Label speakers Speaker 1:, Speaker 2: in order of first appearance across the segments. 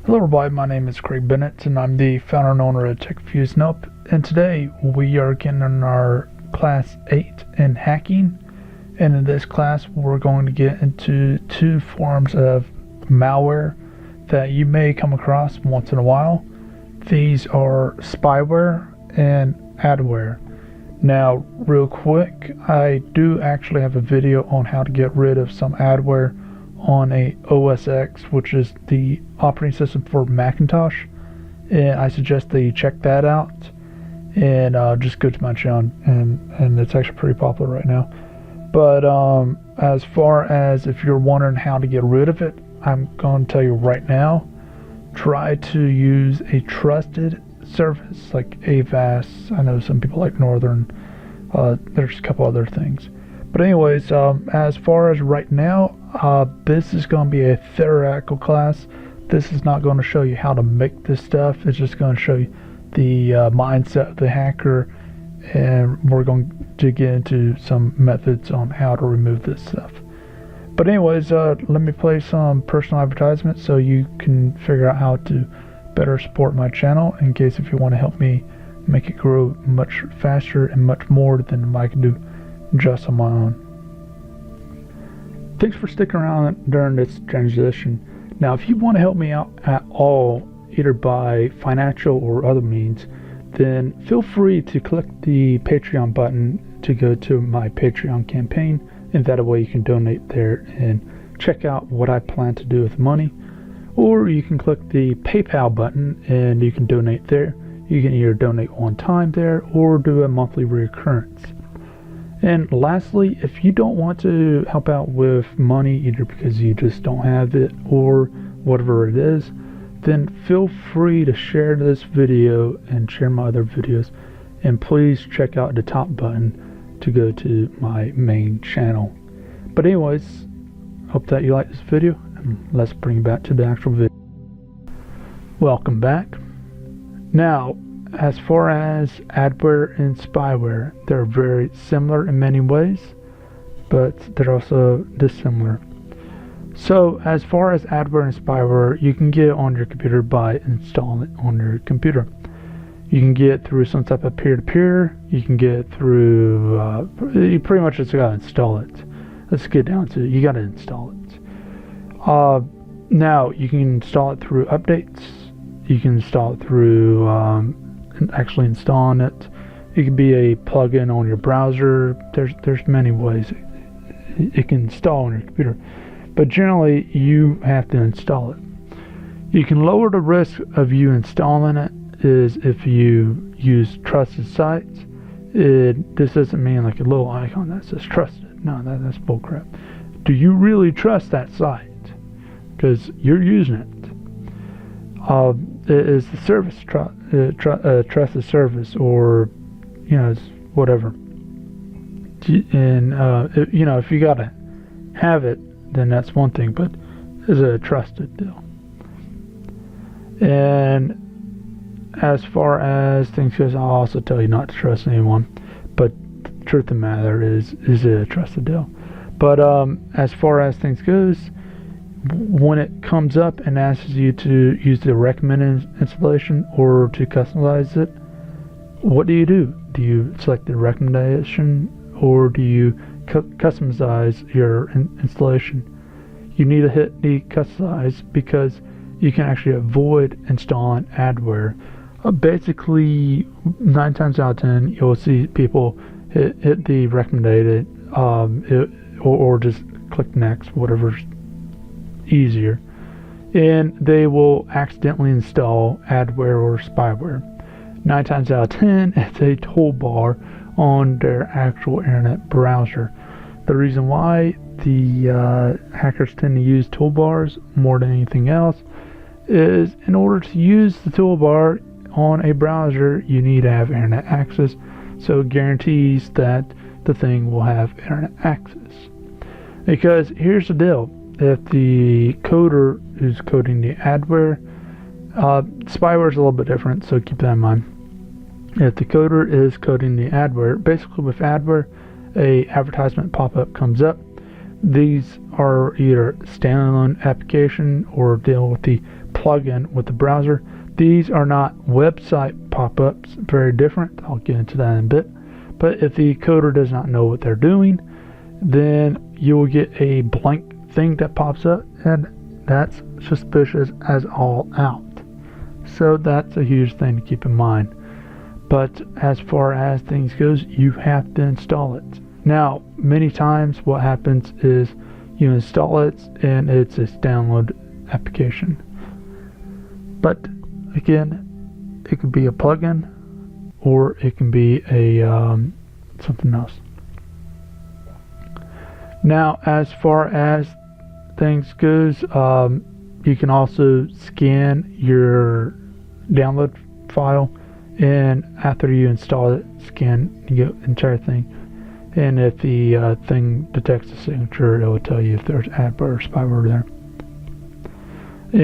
Speaker 1: Hello everybody, my name is Craig Bennett and I'm the founder and owner of TechFuseNup, and today we are getting in our class 8 in hacking, and in this class we're going to get into two forms of malware that you may come across once in a while. These are spyware and adware. Now real quick, I do actually have a video on how to get rid of some adware on a OS X, which is the operating system for Macintosh, and I suggest that you check that out and just go to my channel, and it's actually pretty popular right now. But as far as if you're wondering how to get rid of it, I'm going to tell you right now, try to use a trusted service like Avast. I know some people like Northern. There's a couple other things. But anyways, as far as right now, this is going to be a theoretical class. This is not going to show you how to make this stuff. It's just going to show you the mindset of the hacker, and we're going to get into some methods on how to remove this stuff. But anyways, let me play some personal advertisements so you can figure out how to better support my channel, in case if you want to help me make it grow much faster and much more than I can do just on my own. Thanks for sticking around during this transition. Now, if you want to help me out at all, either by financial or other means, then feel free to click the Patreon button to go to my Patreon campaign, and that way you can donate there and check out what I plan to do with money. Or you can click the PayPal button and you can donate there. You can either donate one time there or do a monthly recurrence. And lastly, if you don't want to help out with money, either because you just don't have it or whatever it is, then feel free to share this video and share my other videos. And please check out the top button to go to my main channel. But anyways, hope that you like this video, and let's bring it back to the actual video. Welcome back. Now, as far as adware and spyware, they're very similar in many ways, but they're also dissimilar. So as far as adware and spyware, you can get it on your computer by installing it on your computer. You can get it through some type of peer-to-peer. You can get it through, you pretty much just gotta install it. Let's get down to it. You gotta install it. Now, you can install it through updates. You can install it through actually installing it. It could be a plugin on your browser. There's many ways it can install on your computer, but generally you have to install it. You can lower the risk of you installing it is if you use trusted sites. This doesn't mean like a little icon that says trusted. No, that's bullcrap. Do you really trust that site? Because you're using it. Is the service trusted service, or whatever? And if you gotta have it, then that's one thing. But is it a trusted deal? And as far as things goes, I'll also tell you not to trust anyone. But the truth of the matter is it a trusted deal? But as far as things goes, when it comes up and asks you to use the recommended installation or to customize it, what do? Do you select the recommendation, or do you customize your installation? You need to hit the customize, because you can actually avoid installing adware. Basically, 9 times out of 10, you'll see people hit the recommended, or just click next, whatever's easier, and they will accidentally install adware or spyware. 9 times out of 10, it's a toolbar on their actual internet browser. The reason why the hackers tend to use toolbars more than anything else is, in order to use the toolbar on a browser, you need to have internet access, so it guarantees that the thing will have internet access. Because here's the deal: if the coder is coding the adware, spyware is a little bit different, so keep that in mind. If the coder is coding the adware, basically with adware, a advertisement pop-up comes up these are either standalone application or deal with the plugin with the browser. These are not website pop-ups, very different. I'll get into that in a bit. But if the coder does not know what they're doing, then you will get a blank thing that pops up, and that's suspicious as all out. So that's a huge thing to keep in mind. But as far as things goes, you have to install it. Now, many times what happens is you install it and it's a download application. But again, it could be a plugin or it can be a something else. Now, as far as things goes, you can also scan your download file, and after you install it, scan the entire thing. And if the thing detects a signature, it will tell you if there's adware or spyware there.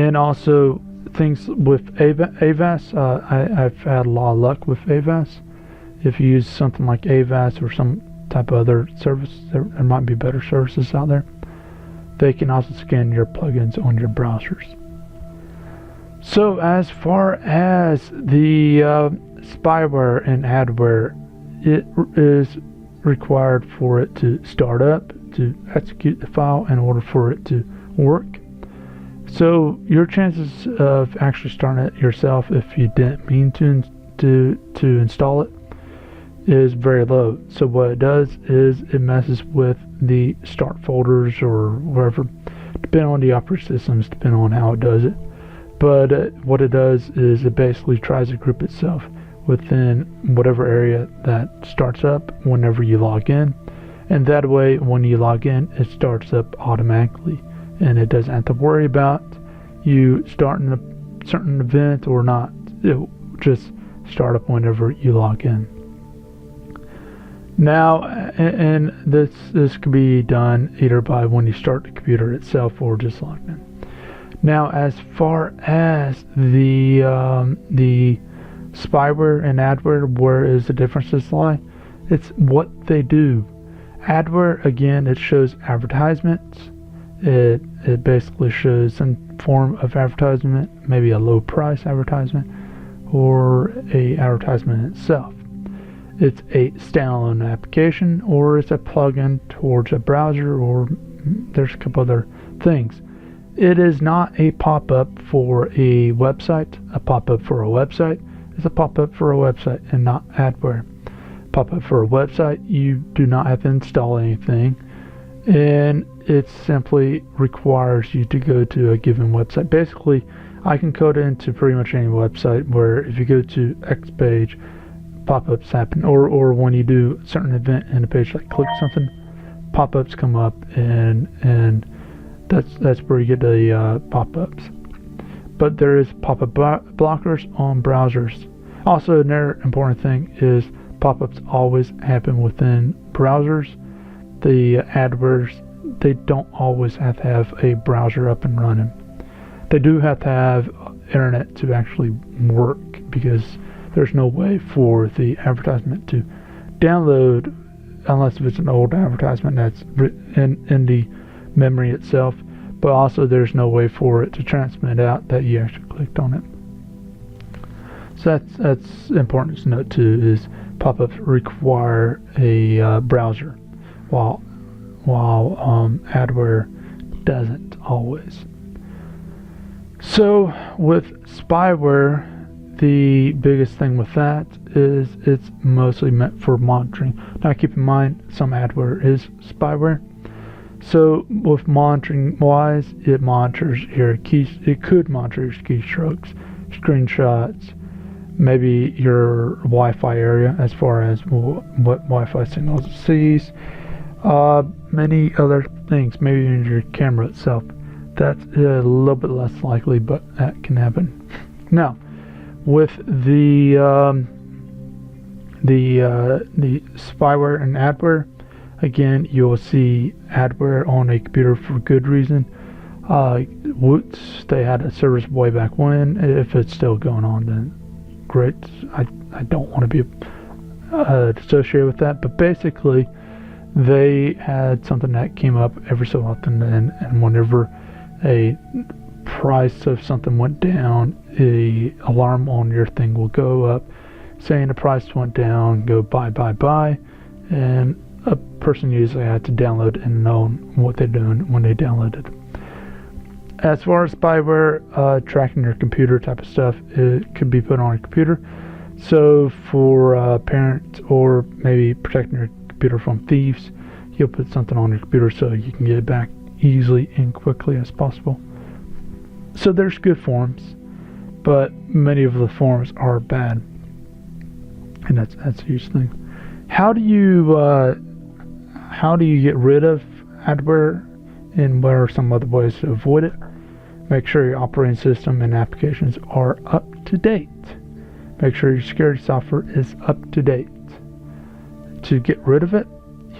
Speaker 1: And also things with AVAS, I've had a lot of luck with AVAS. If you use something like AVAS or some type of other service, there might be better services out there. They can also scan your plugins on your browsers. So as far as the spyware and adware, it is required for it to start up, to execute the file in order for it to work. So your chances of actually starting it yourself, if you didn't mean to install it, is very low. So what it does is it messes with the start folders or wherever, depending on the operating systems, depending on how it does it. But what it does is it basically tries to group itself within whatever area that starts up whenever you log in, and that way when you log in, it starts up automatically, and it doesn't have to worry about you starting a certain event or not. It will just start up whenever you log in. Now, and this can be done either by when you start the computer itself or just logged in. Now, as far as the spyware and adware, where is the differences lie? It's what they do. Adware, again, it shows advertisements. It basically shows some form of advertisement, maybe a low price advertisement or a advertisement itself. It's a standalone application, or it's a plugin towards a browser, or there's a couple other things. It is not a pop-up for a website. A pop-up for a website is a pop-up for a website and not adware. Pop-up for a website, you do not have to install anything, and it simply requires you to go to a given website. Basically, I can code it into pretty much any website where if you go to X page, pop-ups happen, or when you do a certain event in a page, like click something, pop-ups come up, and that's where you get the pop-ups. But there is pop-up blockers on browsers. Also, another important thing is pop-ups always happen within browsers. The adwares, they don't always have to have a browser up and running. They do have to have internet to actually work, because there's no way for the advertisement to download unless if it's an old advertisement that's in the memory itself. But also there's no way for it to transmit out that you actually clicked on it. So that's important to note too, is pop-ups require a browser, while adware doesn't always. So with spyware, the biggest thing with that is it's mostly meant for monitoring. Now keep in mind, some adware is spyware. So with monitoring wise, it monitors your keys. It could monitor your keystrokes, screenshots, maybe your Wi-Fi area as far as what Wi-Fi signals it sees, many other things, maybe in your camera itself. That's a little bit less likely, but that can happen. Now, with the spyware and adware, again, you'll see adware on a computer for good reason. Woots, they had a service way back when. If it's still going on, then great. I don't want to be associated with that, but basically they had something that came up every so often, and whenever a price of something went down, the alarm on your thing will go up saying the price went down, go buy, and a person usually had to download and know what they're doing when they download it. As far as spyware, tracking your computer type of stuff, it could be put on your computer. So for parents, or maybe protecting your computer from thieves, you'll put something on your computer so you can get it back easily and quickly as possible. So there's good forms, but many of the forms are bad, and that's a huge thing. How do you get rid of adware, and what are some other ways to avoid it? Make sure your operating system and applications are up to date. Make sure your security software is up to date. To get rid of it,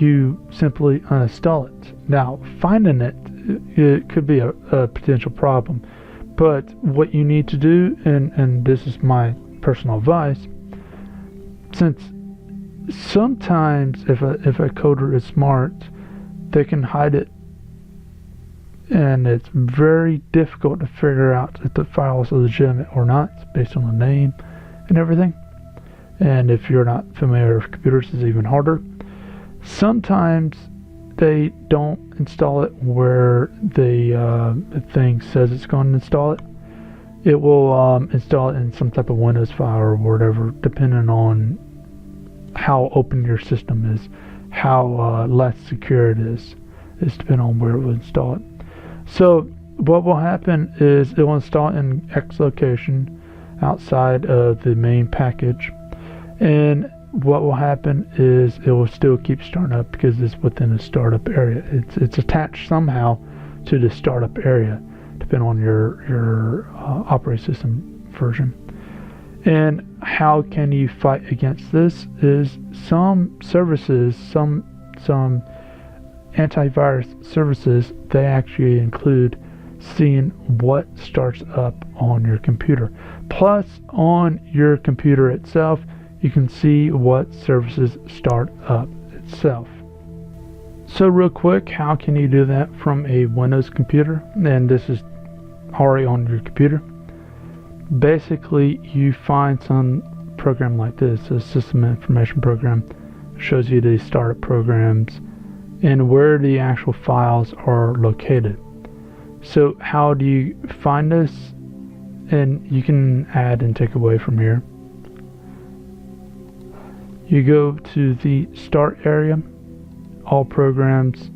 Speaker 1: you simply uninstall it. Now, finding it could be a potential problem, but what you need to do, and this is my personal advice, since sometimes if a coder is smart, they can hide it, and it's very difficult to figure out if the file is legitimate or not based on the name and everything. And if you're not familiar with computers, it's even harder. Sometimes they don't install it where the thing says it's going to install it. It will install it in some type of Windows file or whatever, depending on how open your system is, how less secure it is depending on where it will install it. So what will happen is it will install it in X location outside of the main package, and what will happen is it will still keep starting up because it's within a startup area. It's attached somehow to the startup area, depending on your operating system version. And how can you fight against this is some services, some antivirus services, they actually include seeing what starts up on your computer. Plus, on your computer itself, you can see what services start up itself. So real quick, how can you do that from a Windows computer? And this is already on your computer. Basically, you find some program like this, a system information program, shows you the startup programs and where the actual files are located. So how do you find this? And you can add and take away from here. You go to the Start area, All Programs,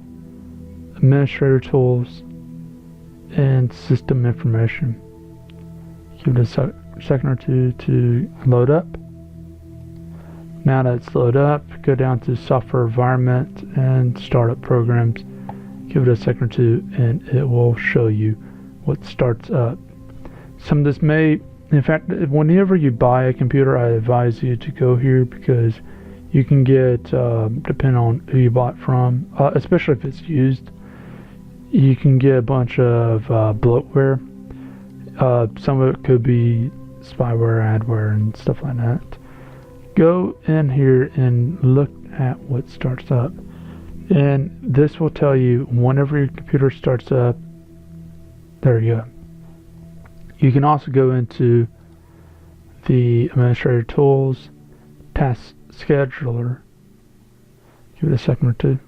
Speaker 1: Administrator Tools, and System Information. Give it a second or two to load up. Now that it's loaded up, go down to Software Environment and Startup Programs. Give it a second or two, and it will show you what starts up. Some of this may, in fact, whenever you buy a computer, I advise you to go here because you can get, depending on who you bought from, especially if it's used, you can get a bunch of bloatware. Some of it could be spyware, adware, and stuff like that. Go in here and look at what starts up. And this will tell you whenever your computer starts up. There you go. You can also go into the Administrator Tools, Task Scheduler. Give it a second or two.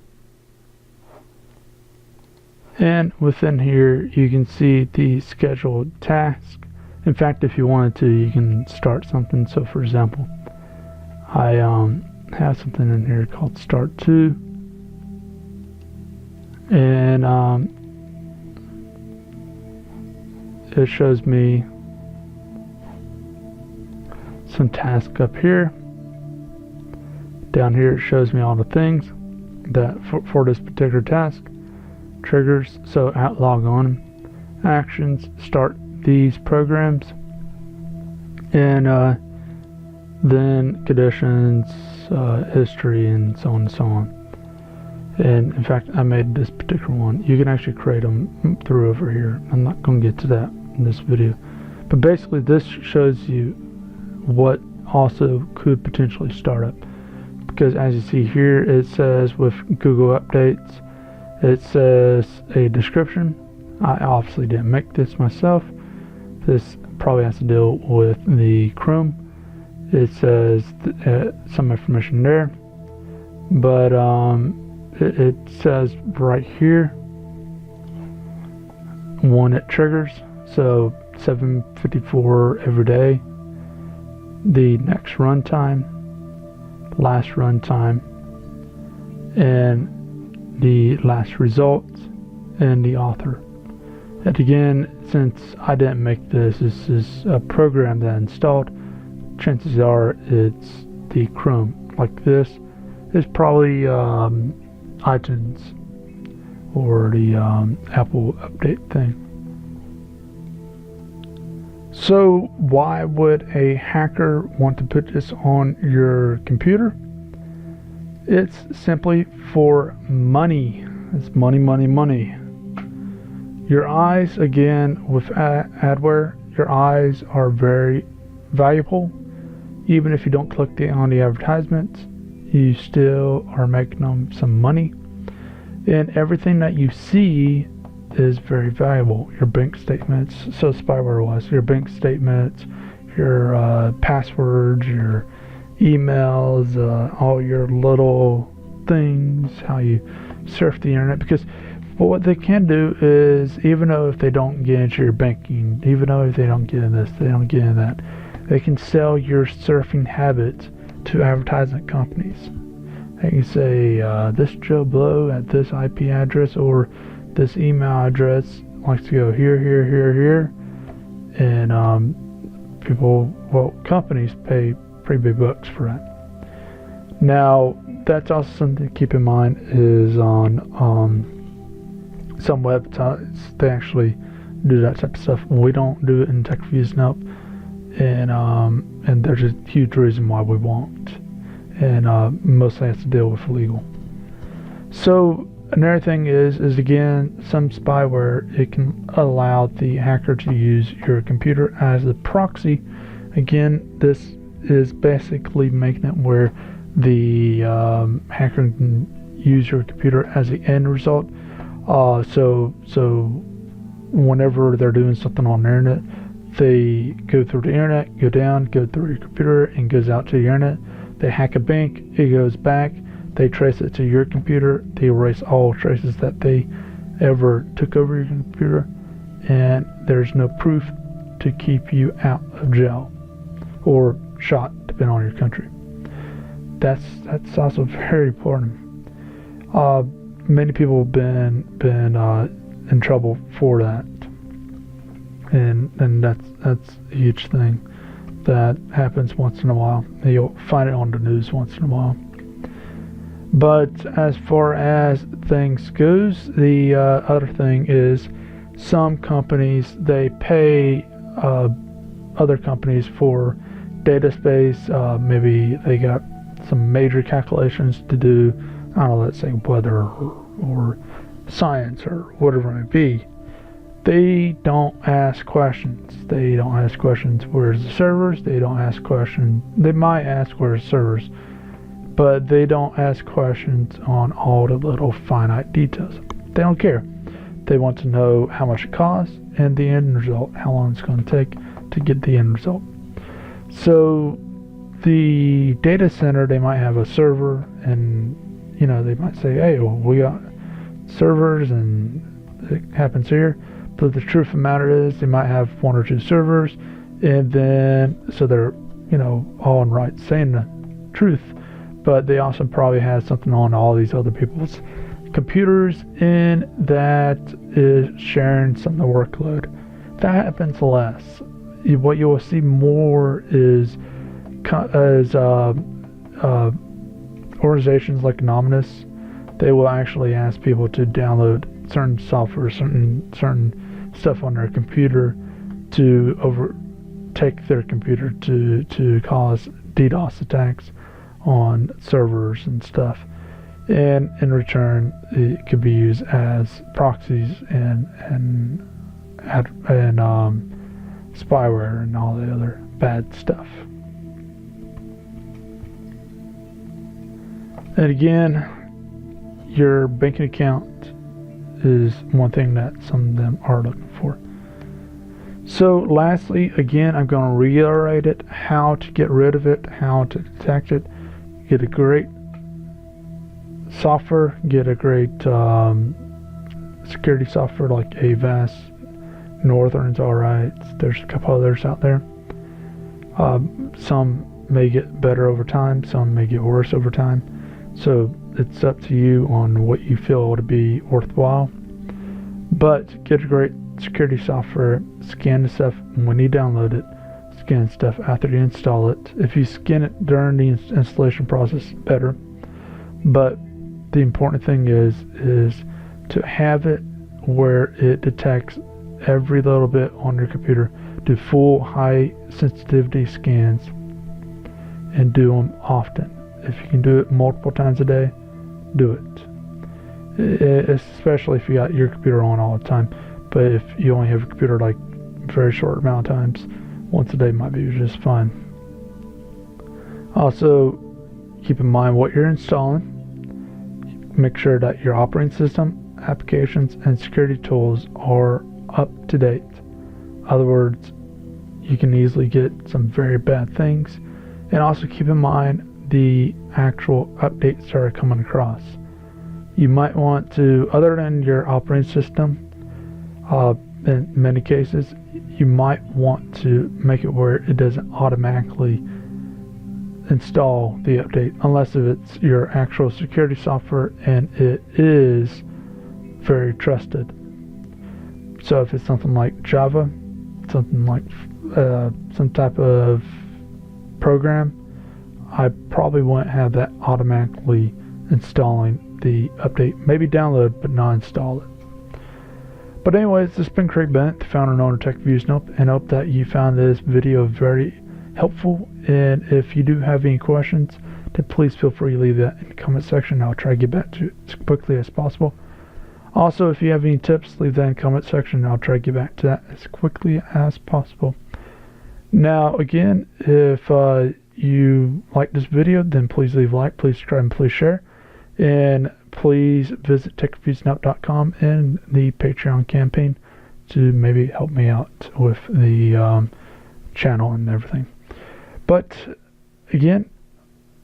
Speaker 1: And within here, you can see the scheduled task. In fact, if you wanted to, you can start something. So, for example, I have something in here called Start To, and it shows me some tasks up here. Down here, it shows me all the things that for this particular task. Triggers, so log on, actions, start these programs, and then conditions, history, and so on and so on. And in fact, I made this particular one. You can actually create them through over here. I'm not going to get to that in this video, but basically this shows you what also could potentially start up. because as you see here, it says with Google Updates, it says a description. I obviously didn't make this myself. This probably has to deal with the Chrome. It says some information there, but it says right here when it triggers, so 7:54 every day, the next runtime, last runtime, and the last results, and the author. And again, since I didn't make this, this is a program that I installed, chances are it's the Chrome. Like this is probably iTunes or the Apple update thing. So why would a hacker want to put this on your computer? It's simply for money. It's money, money, money. Your eyes, again, with adware, your eyes are very valuable. Even if you don't click on the advertisements, you still are making them some money. And everything that you see is very valuable. Your bank statements, so spyware was, your bank statements, your passwords, your emails, all your little things, how you surf the internet. Because what they can do is, even though if they don't get into your banking, even though if they don't get in this, they don't get in that, they can sell your surfing habits to advertisement companies. They can say, this Joe Blow at this IP address or this email address likes to go here, here, here, here, and companies pay pretty big bucks for that. Now, that's also something to keep in mind is on some websites, they actually do that type of stuff. We don't do it in Tech Reviews and Help, and there's a huge reason why we won't, and mostly has to deal with legal. So another thing is again, some spyware, it can allow the hacker to use your computer as a proxy. Again, this is basically making it where the hacker can use your computer as the end result. So whenever they're doing something on the internet, they go through the internet, go down, go through your computer, and goes out to the internet. They hack a bank, it goes back, they trace it to your computer, they erase all traces that they ever took over your computer, and there's no proof to keep you out of jail or shot, depending on your country. That's also very important. Many people have been in trouble for that, and that's a huge thing that happens once in a while. You'll find it on the news once in a while. But as far as things goes, the other thing is some companies, they pay other companies for data space. Maybe they got some major calculations to do, I don't know, let's say weather or science or whatever it may be. They don't ask questions. They don't ask questions, where's the servers? They don't ask questions. They might ask where's the servers, but they don't ask questions on all the little finite details. They don't care. They want to know how much it costs and the end result, how long it's going to take to get the end result. So the data center, they might have a server, and they might say, hey, well, we got servers and it happens here. But the truth of the matter is they might have one or two servers, and then so they're all in right saying the truth, but they also probably have something on all these other people's computers, and that is sharing some of the workload. That happens less. What you will see more is organizations like Anonymous, they will actually ask people to download certain software, certain stuff on their computer to overtake their computer to cause DDoS attacks on servers and stuff. And in return, it could be used as proxies and spyware and all the other bad stuff. And again, your banking account is one thing that some of them are looking for. So lastly, again, I'm going to reiterate it, how to get rid of it, how to detect it. Get a great software, get a great security software like Avast. Northern's alright. There's a couple others out there. Some may get better over time, some may get worse over time. So it's up to you on what you feel to be worthwhile. But get a great security software, scan the stuff when you download it, scan stuff after you install it. If you scan it during the installation process, better. But the important thing is to have it where it detects every little bit on your computer. Do full high sensitivity scans and do them often. If you can do it multiple times a day, do it. Especially if you got your computer on all the time. But if you only have a computer like very short amount of times, once a day might be just fine. Also, keep in mind what you're installing. Make sure that your operating system, applications, and security tools are up to date. In other words, you can easily get some very bad things. And also keep in mind the actual updates that are coming across. You might want to, other than your operating system, in many cases, you might want to make it where it doesn't automatically install the update unless if it's your actual security software and it is very trusted. So if it's something like Java, something like some type of program, I probably wouldn't have that automatically installing the update. Maybe download, but not install it. But anyways, this has been Craig Bennett, the founder and owner of TechViews, and I hope that you found this video very helpful. And if you do have any questions, then please feel free to leave that in the comment section. I'll try to get back to it as quickly as possible. Also, if you have any tips, leave that in the comment section. I'll try to get back to that as quickly as possible. Now, again, if you like this video, then please leave a like, please subscribe, and please share. And please visit techreviewsnow.com and the Patreon campaign to maybe help me out with the channel and everything. But again,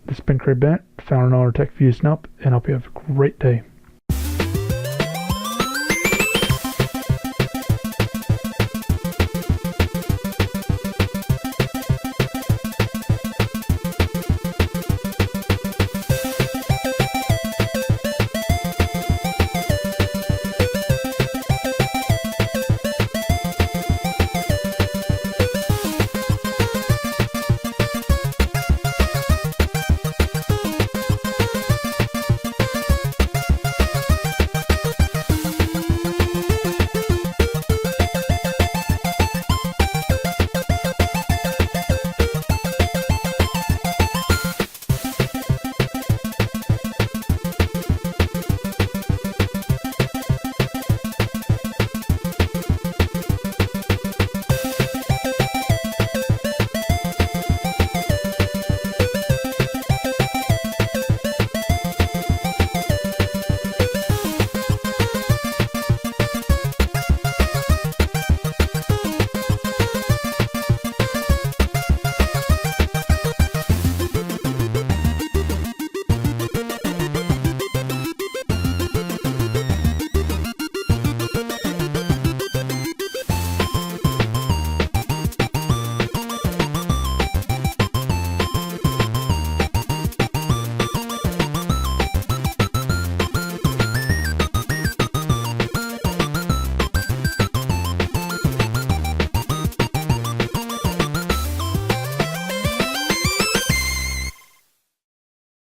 Speaker 1: this has been Craig Bennett, founder and owner of TechViews Nope, and I hope you have a great day.